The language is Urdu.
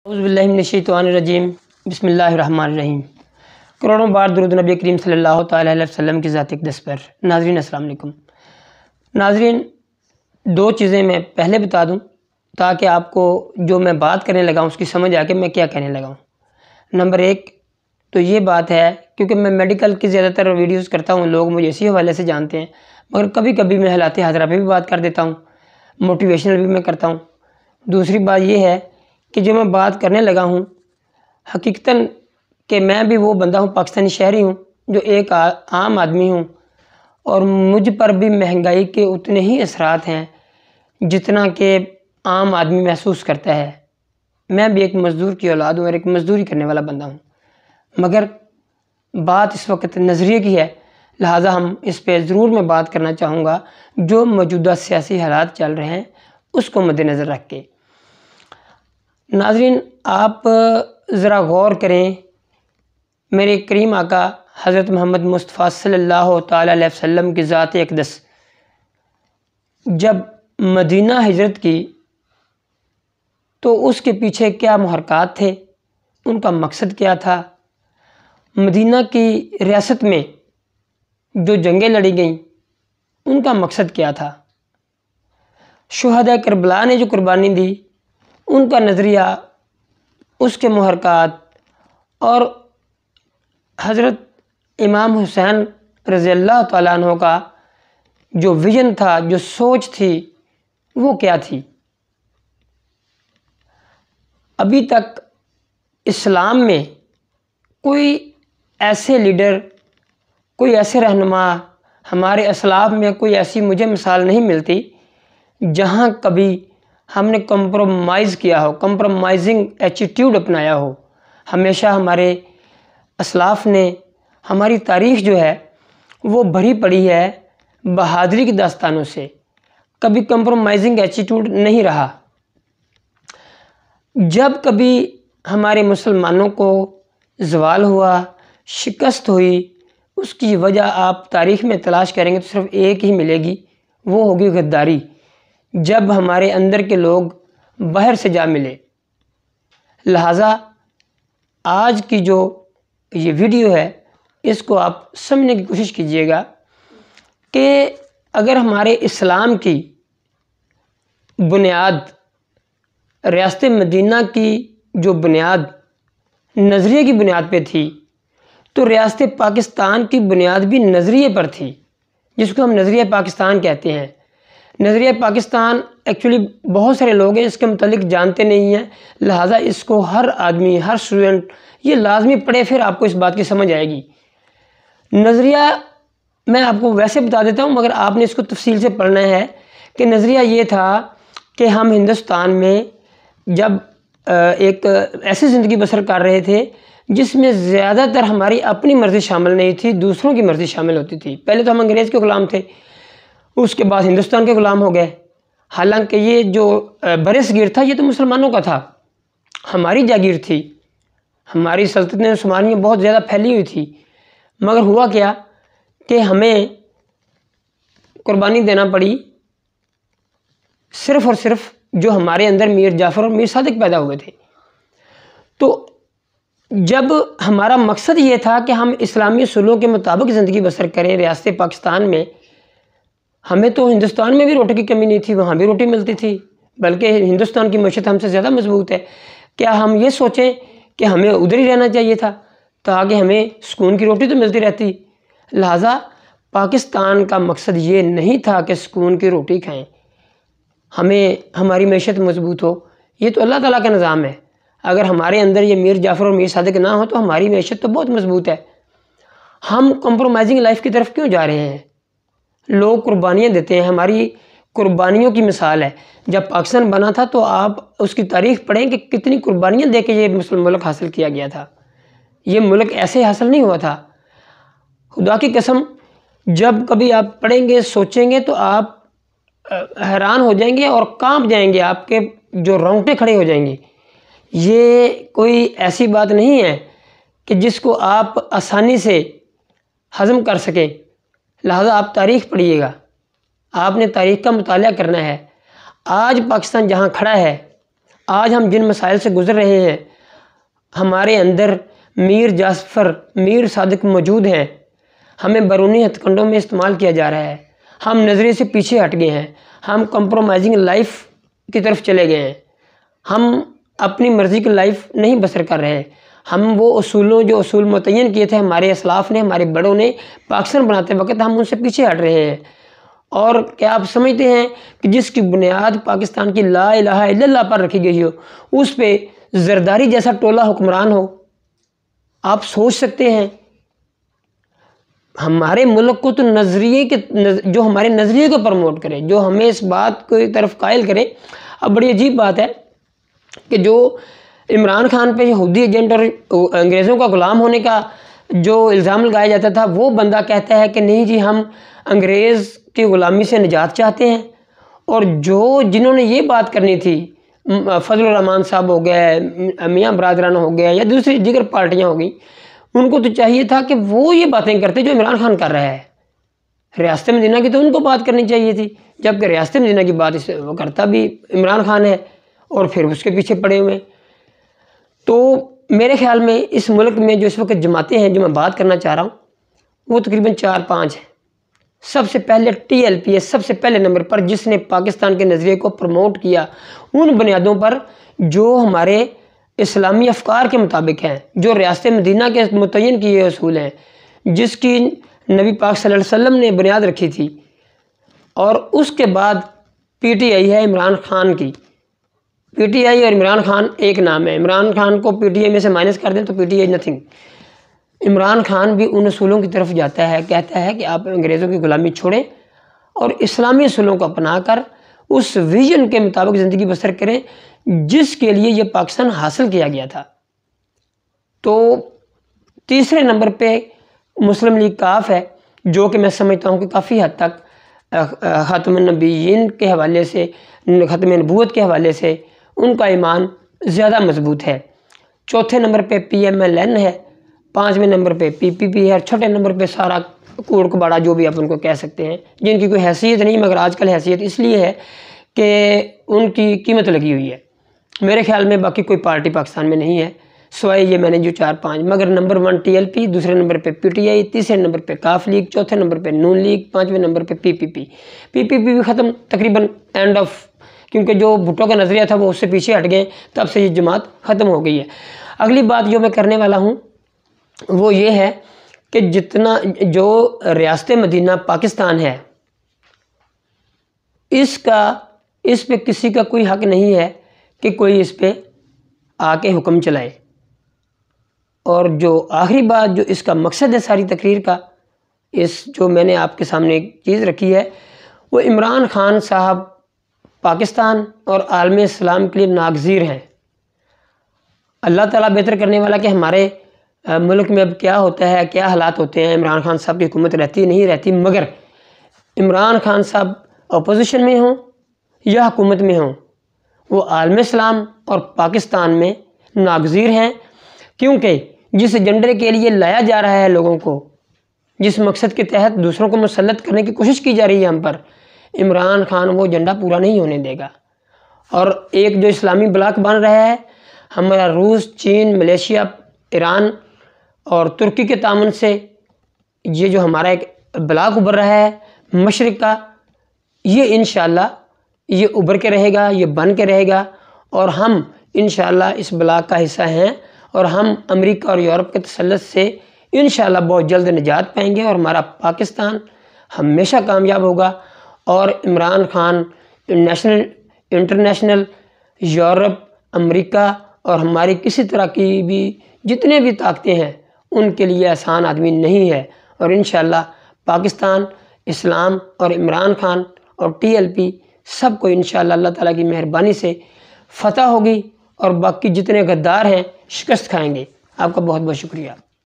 اعوذ باللہ من الشیطان الرجیم بسم اللہ الرحمن الرحیم۔ کروڑوں بار درود نبی کریم صلی اللہ تعالیٰ علیہ وسلم کی ذات اقدس پر۔ ناظرین السلام علیکم۔ ناظرین، دو چیزیں میں پہلے بتا دوں تاکہ آپ کو جو میں بات کرنے لگا ہوں اس کی سمجھ آ کہ میں کیا کہنے لگا ہوں۔ نمبر ایک تو یہ بات ہے، کیونکہ میں میڈیکل کی زیادہ تر ویڈیوز کرتا ہوں، لوگ مجھے اسی حوالے سے جانتے ہیں، مگر کبھی کبھی میں حالات حاضرہ پہ بھی بات کر دیتا ہوں، موٹیویشنل بھی میں کرتا ہوں۔ دوسری بات یہ ہے کہ جو میں بات کرنے لگا ہوں حقیقتاً کہ میں بھی وہ بندہ ہوں، پاکستانی شہری ہوں، جو ایک عام آدمی ہوں، اور مجھ پر بھی مہنگائی کے اتنے ہی اثرات ہیں جتنا کہ عام آدمی محسوس کرتا ہے۔ میں بھی ایک مزدور کی اولاد ہوں اور ایک مزدوری کرنے والا بندہ ہوں، مگر بات اس وقت نظریے کی ہے، لہٰذا ہم اس پہ ضرور میں بات کرنا چاہوں گا جو موجودہ سیاسی حالات چل رہے ہیں اس کو مد نظر رکھ کے۔ ناظرین، آپ ذرا غور کریں، میرے کریم آقا حضرت محمد مصطفیٰ صلی اللہ تعالیٰ علیہ وسلم کی ذات اقدس جب مدینہ ہجرت کی تو اس کے پیچھے کیا محرکات تھے، ان کا مقصد کیا تھا؟ مدینہ کی ریاست میں جو جنگیں لڑی گئیں ان کا مقصد کیا تھا؟ شہداء کربلا نے جو قربانی دی ان کا نظریہ، اس کے محرکات، اور حضرت امام حسین رضی اللہ تعالیٰ عنہ کا جو ویژن تھا، جو سوچ تھی، وہ کیا تھی؟ ابھی تک اسلام میں کوئی ایسے لیڈر، کوئی ایسے رہنما، ہمارے اسلاف میں کوئی ایسی مجھے مثال نہیں ملتی جہاں کبھی ہم نے کمپرومائز کیا ہو، کمپرومائزنگ ایٹیٹیوڈ اپنایا ہو۔ ہمیشہ ہمارے اسلاف نے، ہماری تاریخ جو ہے وہ بھری پڑی ہے بہادری کی داستانوں سے، کبھی کمپرومائزنگ ایٹیٹیوڈ نہیں رہا۔ جب کبھی ہمارے مسلمانوں کو زوال ہوا، شکست ہوئی، اس کی وجہ آپ تاریخ میں تلاش کریں گے تو صرف ایک ہی ملے گی، وہ ہوگی غداری۔ جب ہمارے اندر کے لوگ باہر سے جا ملے۔ لہٰذا آج کی جو یہ ویڈیو ہے اس کو آپ سمجھنے کی کوشش کیجئے گا کہ اگر ہمارے اسلام کی بنیاد، ریاست مدینہ کی جو بنیاد نظریے کی بنیاد پہ تھی تو ریاست پاکستان کی بنیاد بھی نظریے پر تھی، جس کو ہم نظریہ پاکستان کہتے ہیں۔ نظریہ پاکستان ایکچولی بہت سارے لوگ ہیں اس کے متعلق جانتے نہیں ہیں، لہٰذا اس کو ہر آدمی، ہر اسٹوڈنٹ یہ لازمی پڑھے، پھر آپ کو اس بات کی سمجھ آئے گی۔ نظریہ میں آپ کو ویسے بتا دیتا ہوں، مگر آپ نے اس کو تفصیل سے پڑھنا ہے کہ نظریہ یہ تھا کہ ہم ہندوستان میں جب ایک ایسی زندگی بسر کر رہے تھے جس میں زیادہ تر ہماری اپنی مرضی شامل نہیں تھی، دوسروں کی مرضی شامل ہوتی تھی۔ پہلے تو ہم انگریز کے غلام تھے، اس کے بعد ہندوستان کے غلام ہو گئے، حالانکہ یہ جو بر صغیر تھا یہ تو مسلمانوں کا تھا، ہماری جاگیر تھی، ہماری سلطنت عثمانیہ بہت زیادہ پھیلی ہوئی تھی، مگر ہوا کیا کہ ہمیں قربانی دینا پڑی صرف اور صرف جو ہمارے اندر میر جعفر اور میر صادق پیدا ہوئے تھے۔ تو جب ہمارا مقصد یہ تھا کہ ہم اسلامی اصولوں کے مطابق زندگی بسر کریں ریاست پاکستان میں، ہمیں تو ہندوستان میں بھی روٹی کی کمی نہیں تھی، وہاں بھی روٹی ملتی تھی، بلکہ ہندوستان کی معیشت ہم سے زیادہ مضبوط ہے۔ کیا ہم یہ سوچیں کہ ہمیں ادھر ہی رہنا چاہیے تھا تاکہ ہمیں سکون کی روٹی تو ملتی رہتی؟ لہٰذا پاکستان کا مقصد یہ نہیں تھا کہ سکون کی روٹی کھائیں، ہمیں ہماری معیشت مضبوط ہو، یہ تو اللہ تعالیٰ کا نظام ہے۔ اگر ہمارے اندر یہ میر جعفر اور میر صادق نہ ہو تو ہماری معیشت تو بہت مضبوط ہے۔ ہم کمپرومائزنگ لائف کی طرف کیوں جا رہے ہیں؟ لوگ قربانیاں دیتے ہیں، ہماری قربانیوں کی مثال ہے۔ جب پاکستان بنا تھا تو آپ اس کی تاریخ پڑھیں کہ کتنی قربانیاں دے کے یہ مسلم ملک حاصل کیا گیا تھا۔ یہ ملک ایسے حاصل نہیں ہوا تھا۔ خدا کی قسم جب کبھی آپ پڑھیں گے، سوچیں گے تو آپ حیران ہو جائیں گے اور کانپ جائیں گے، آپ کے جو رونگٹے کھڑے ہو جائیں گے۔ یہ کوئی ایسی بات نہیں ہے کہ جس کو آپ آسانی سے ہضم کر سکیں، لہٰذا آپ تاریخ پڑھیے گا، آپ نے تاریخ کا مطالعہ کرنا ہے۔ آج پاکستان جہاں کھڑا ہے آج ہم جن مسائل سے گزر رہے ہیں، ہمارے اندر میر جعفر، میر صادق موجود ہیں، ہمیں بیرونی ہتھ کنڈوں میں استعمال کیا جا رہا ہے، ہم نظریے سے پیچھے ہٹ گئے ہیں، ہم کمپرومائزنگ لائف کی طرف چلے گئے ہیں، ہم اپنی مرضی کی لائف نہیں بسر کر رہے ہیں، ہم وہ جو اصول متعین کیے تھے ہمارے اسلاف نے، ہمارے بڑوں نے پاکستان بناتے وقت، ہم ان سے پیچھے ہٹ رہے ہیں۔ اور کیا آپ سمجھتے ہیں کہ جس کی بنیاد پاکستان کی لا الہ الا اللہ پر رکھی گئی ہو، اس پہ زرداری جیسا ٹولہ حکمران ہو؟ آپ سوچ سکتے ہیں؟ ہمارے ملک کو تو جو ہمارے نظریے کو پروموٹ کرے، جو ہمیں اس بات کو طرف قائل کرے۔ اب بڑی عجیب بات ہے کہ جو عمران خان پہ یہودی ایجنٹ اور انگریزوں کا غلام ہونے کا جو الزام لگایا جاتا تھا، وہ بندہ کہتا ہے کہ نہیں جی ہم انگریز کی غلامی سے نجات چاہتے ہیں۔ اور جنہوں نے یہ بات کرنی تھی، فضل الرحمان صاحب ہو گئے، میاں برادران ہو گیا، یا دوسری دیگر پارٹیاں ہو گئیں، ان کو تو چاہیے تھا کہ وہ یہ باتیں کرتے جو عمران خان کر رہا ہے۔ ریاست مدینہ کی تو ان کو بات کرنی چاہیے تھی، جبکہ ریاست مدینہ کی بات وہ کرتا بھی عمران خان ہے، اور پھر اس کے پیچھے پڑے ہوئے۔ تو میرے خیال میں اس ملک میں جو اس وقت جماعتیں ہیں جو میں بات کرنا چاہ رہا ہوں، وہ تقریباً 4-5 ہیں۔ سب سے پہلے TLP ہے، سب سے پہلے نمبر پر، جس نے پاکستان کے نظریے کو پروموٹ کیا ان بنیادوں پر جو ہمارے اسلامی افکار کے مطابق ہیں، جو ریاست مدینہ کے متعین کیے اصول ہیں، جس کی نبی پاک صلی اللہ علیہ وسلم نے بنیاد رکھی تھی۔ اور اس کے بعد PTI ہے عمران خان کی۔ PTI اور عمران خان ایک نام ہے۔ عمران خان کو PTI میں سے مائنس کر دیں تو PTI نتھنگ۔ عمران خان بھی ان اصولوں کی طرف جاتا ہے، کہتا ہے کہ آپ انگریزوں کی غلامی چھوڑیں اور اسلامی اصولوں کو اپنا کر اس ویژن کے مطابق زندگی بسر کریں جس کے لیے یہ پاکستان حاصل کیا گیا تھا۔ تو تیسرے نمبر پہ مسلم لیگ کاف ہے، جو کہ میں سمجھتا ہوں کہ کافی حد تک ختم النبیین کے حوالے سے، ختم نبوت کے حوالے سے ان کا ایمان زیادہ مضبوط ہے۔ چوتھے نمبر پہ PMLN ہے، 5ویں نمبر پہ PPP ہے، اور چھٹے نمبر پہ سارا کوڑ کباڑا جو بھی آپ ان کو کہہ سکتے ہیں، جن کی کوئی حیثیت نہیں، مگر آج کل حیثیت اس لیے ہے کہ ان کی قیمت لگی ہوئی ہے۔ میرے خیال میں باقی کوئی پارٹی پاکستان میں نہیں ہے سوائے یہ میں نے جو 4-5، مگر نمبر 1 TLP، دوسرے نمبر پہ PTI، تیسرے نمبر پہ کاف لیگ، چوتھے نمبر پہ نون لیگ، 5ویں نمبر پہ PPP بھی ختم تقریباً اینڈ آف، کیونکہ جو بھٹو کا نظریہ تھا وہ اس سے پیچھے ہٹ گئے، تب سے یہ جماعت ختم ہو گئی ہے۔ اگلی بات جو میں کرنے والا ہوں وہ یہ ہے کہ جو ریاست مدینہ پاکستان ہے، اس پہ کسی کا کوئی حق نہیں ہے کہ کوئی اس پہ آ کے حکم چلائے۔ اور جو آخری بات جو اس کا مقصد ہے ساری تقریر کا، جو میں نے آپ کے سامنے ایک چیز رکھی ہے، وہ عمران خان صاحب پاکستان اور عالم اسلام کے لیے ناگزیر ہیں۔ اللہ تعالیٰ بہتر کرنے والا کہ ہمارے ملک میں اب کیا ہوتا ہے، کیا حالات ہوتے ہیں، عمران خان صاحب کی حکومت رہتی نہیں رہتی، مگر عمران خان صاحب اپوزیشن میں ہوں یا حکومت میں ہوں، وہ عالم اسلام اور پاکستان میں ناگزیر ہیں، کیونکہ جس ایجنڈے کے لیے لایا جا رہا ہے لوگوں کو، جس مقصد کے تحت دوسروں کو مسلط کرنے کی کوشش کی جا رہی ہے ہم پر، عمران خان وہ ایجنڈا پورا نہیں ہونے دے گا۔ اور ایک جو اسلامی بلاک بن رہا ہے، ہمارا روس، چین، ملیشیا، ایران اور ترکی کے تعاون سے یہ جو ہمارا ایک بلاک ابھر رہا ہے مشرق کا، یہ انشاءاللہ یہ ابھر کے رہے گا، یہ بن کے رہے گا، اور ہم انشاءاللہ اس بلاک کا حصہ ہیں، اور ہم امریکہ اور یورپ کے تسلط سے انشاءاللہ بہت جلد نجات پائیں گے، اور ہمارا پاکستان ہمیشہ کامیاب ہوگا۔ اور عمران خان انٹرنیشنل، یورپ، امریکہ اور ہماری کسی طرح کی بھی جتنے بھی طاقتیں ہیں ان کے لیے آسان آدمی نہیں ہے، اور انشاءاللہ پاکستان، اسلام اور عمران خان اور TLP سب کو انشاءاللہ اللہ تعالیٰ کی مہربانی سے فتح ہوگی، اور باقی جتنے غدار ہیں شکست کھائیں گے۔ آپ کا بہت بہت شکریہ۔